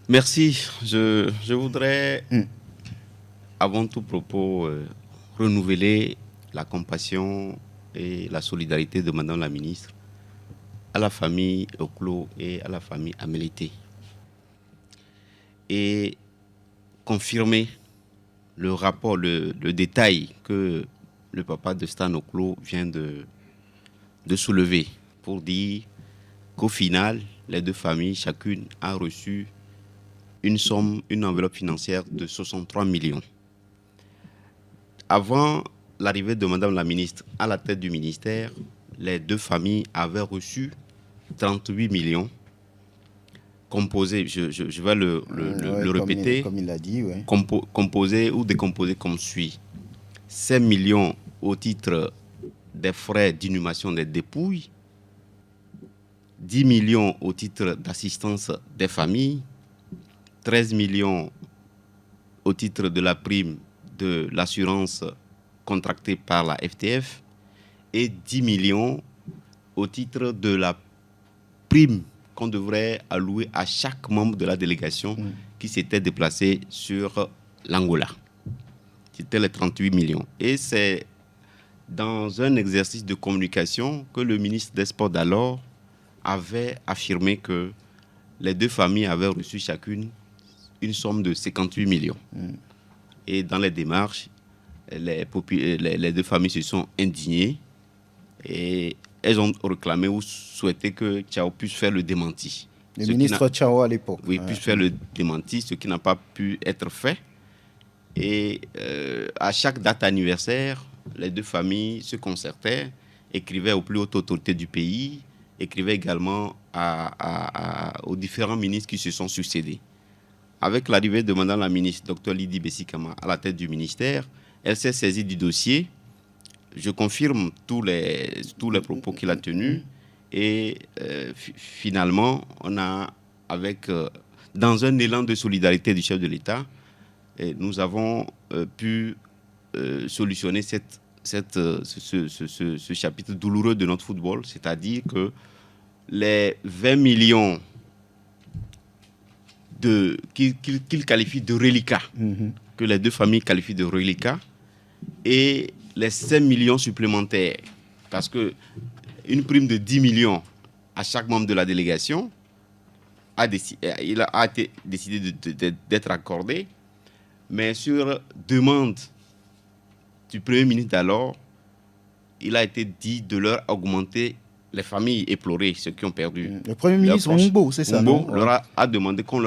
Merci. Je voudrais, Mm. avant tout propos, renouveler la compassion et la solidarité de Madame la Ministre à la famille Oclo et à la famille Amélété. Et confirmer le rapport, le détail que le papa de Stan Oclo vient de soulever pour dire qu'au final, les deux familles, chacune a reçu une somme, une enveloppe financière de 63 millions. Avant l'arrivée de Madame la Ministre à la tête du ministère, les deux familles avaient reçu 38 millions, composés, je vais Ouais, le répéter, comme il l'a dit, ouais. composés ou décomposés comme suit. 5 millions au titre des frais d'inhumation des dépouilles, 10 millions au titre d'assistance des familles, 13 millions au titre de la prime de l'assurance contractée par la FTF et 10 millions au titre de la prime qu'on devrait allouer à chaque membre de la délégation qui s'était déplacé sur l'Angola. C'était les 38 millions. Et c'est dans un exercice de communication que le ministre des Sports d'alors avait affirmé que les deux familles avaient reçu chacune une somme de 58 millions. Et dans les démarches, les deux familles se sont indignées et elles ont réclamé ou souhaité que Tchao puisse faire le démenti. Le ministre Tchao à l'époque. Oui, puisse faire le démenti, ce qui n'a pas pu être fait. Et à chaque date anniversaire, les deux familles se concertaient, écrivaient aux plus hautes autorités du pays, écrivaient également aux différents ministres qui se sont succédés. Avec l'arrivée de Madame la ministre, Dr Lydie Bessikama, à la tête du ministère, elle s'est saisie du dossier. Je confirme tous les propos qu'il a tenus. Et finalement, on a, dans un élan de solidarité du chef de l'État, nous avons pu solutionner ce chapitre douloureux de notre football, c'est-à-dire que les 20 millions qu'il qualifie de reliquats, que les deux familles qualifient de reliquats, et les 5 millions supplémentaires, parce qu'une prime de 10 millions à chaque membre de la délégation a été décidé d'être accordée, mais sur demande du Premier ministre d'alors, il a été dit de leur augmenter les familles éplorées, ceux qui ont perdu. Le Premier ministre Mungbo, c'est ça, Mungbo leur a demandé qu'on leur